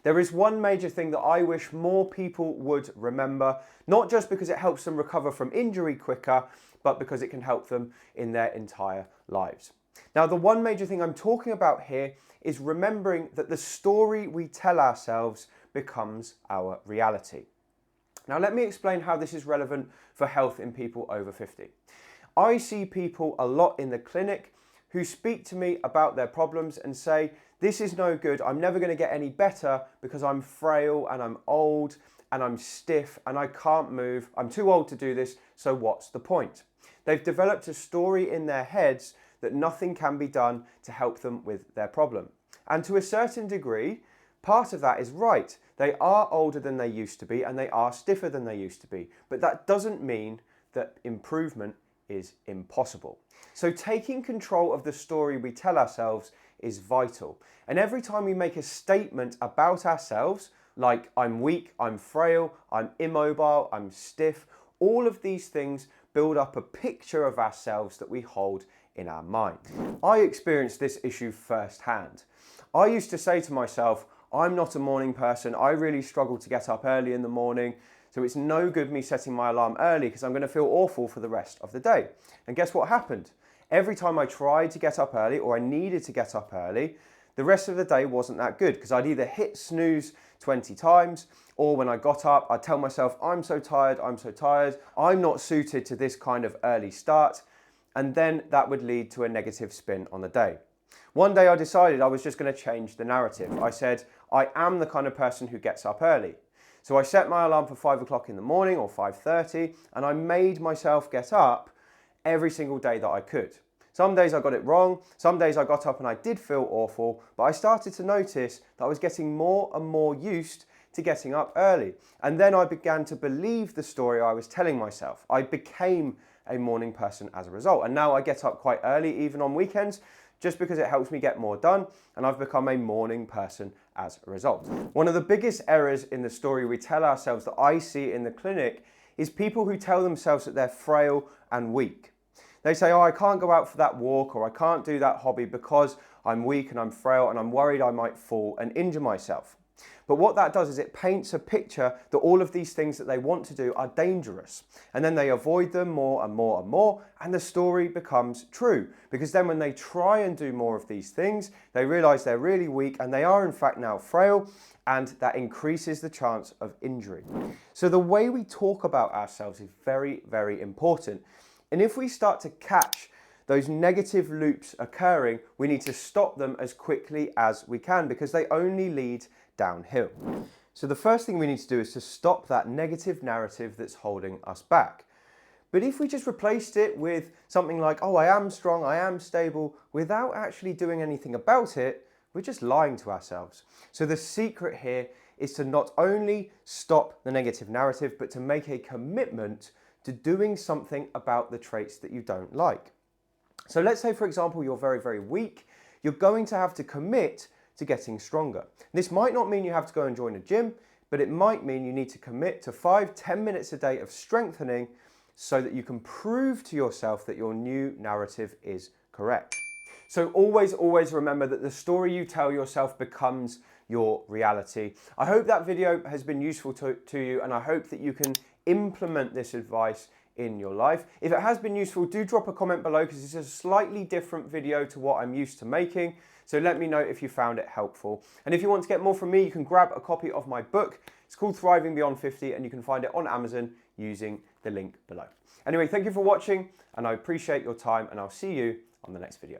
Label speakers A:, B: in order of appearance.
A: There is one major thing that I wish more people would remember, not just because it helps them recover from injury quicker, but because it can help them in their entire lives. Now, the one major thing I'm talking about here is remembering that the story we tell ourselves becomes our reality. Now, let me explain how this is relevant for health in people over 50. I see people a lot in the clinic who speak to me about their problems and say, this is no good, I'm never going to get any better because I'm frail and I'm old and I'm stiff and I can't move, I'm too old to do this, so what's the point? They've developed a story in their heads that nothing can be done to help them with their problem. And to a certain degree, part of that is right. They are older than they used to be and they are stiffer than they used to be. But that doesn't mean that improvement is impossible. So taking control of the story we tell ourselves is vital. And every time we make a statement about ourselves, like I'm weak, I'm frail, I'm immobile, I'm stiff, all of these things build up a picture of ourselves that we hold in our mind. I experienced this issue firsthand. I used to say to myself, I'm not a morning person, I really struggle to get up early in the morning, so it's no good me setting my alarm early because I'm going to feel awful for the rest of the day. And guess what happened? Every time I tried to get up early or I needed to get up early, the rest of the day wasn't that good because I'd either hit snooze 20 times or when I got up, I'd tell myself, I'm so tired, I'm not suited to this kind of early start. And then that would lead to a negative spin on the day. One day I decided I was just going to change the narrative. I said, I am the kind of person who gets up early. So I set my alarm for 5 o'clock in the morning or 5:30 and I made myself get up every single day that I could. Some days I got it wrong, some days I got up and I did feel awful, but I started to notice that I was getting more and more used to getting up early. And then I began to believe the story I was telling myself. I became a morning person as a result. And now I get up quite early, even on weekends, just because it helps me get more done, and I've become a morning person as a result. One of the biggest errors in the story we tell ourselves that I see in the clinic is people who tell themselves that they're frail and weak. They say, oh, I can't go out for that walk or I can't do that hobby because I'm weak and I'm frail and I'm worried I might fall and injure myself. But what that does is it paints a picture that all of these things that they want to do are dangerous. And then they avoid them more and more and more, and the story becomes true. Because then when they try and do more of these things, they realize they're really weak and they are in fact now frail, and that increases the chance of injury. So the way we talk about ourselves is very, very important. And if we start to catch those negative loops occurring, we need to stop them as quickly as we can because they only lead downhill. So the first thing we need to do is to stop that negative narrative that's holding us back. But if we just replaced it with something like, oh, I am strong, I am stable, without actually doing anything about it, we're just lying to ourselves. So the secret here is to not only stop the negative narrative, but to make a commitment to doing something about the traits that you don't like. So let's say, for example, you're very, very weak. You're going to have to commit to getting stronger. This might not mean you have to go and join a gym, but it might mean you need to commit to 5-10 minutes a day of strengthening so that you can prove to yourself that your new narrative is correct. So always, always remember that the story you tell yourself becomes your reality. I hope that video has been useful to you, and I hope that you can implement this advice in your life. If it has been useful, do drop a comment below because it's a slightly different video to what I'm used to making. So let me know if you found it helpful. And if you want to get more from me, you can grab a copy of my book. It's called Thriving Beyond 50 and you can find it on Amazon using the link below. Anyway, thank you for watching and I appreciate your time and I'll see you on the next video.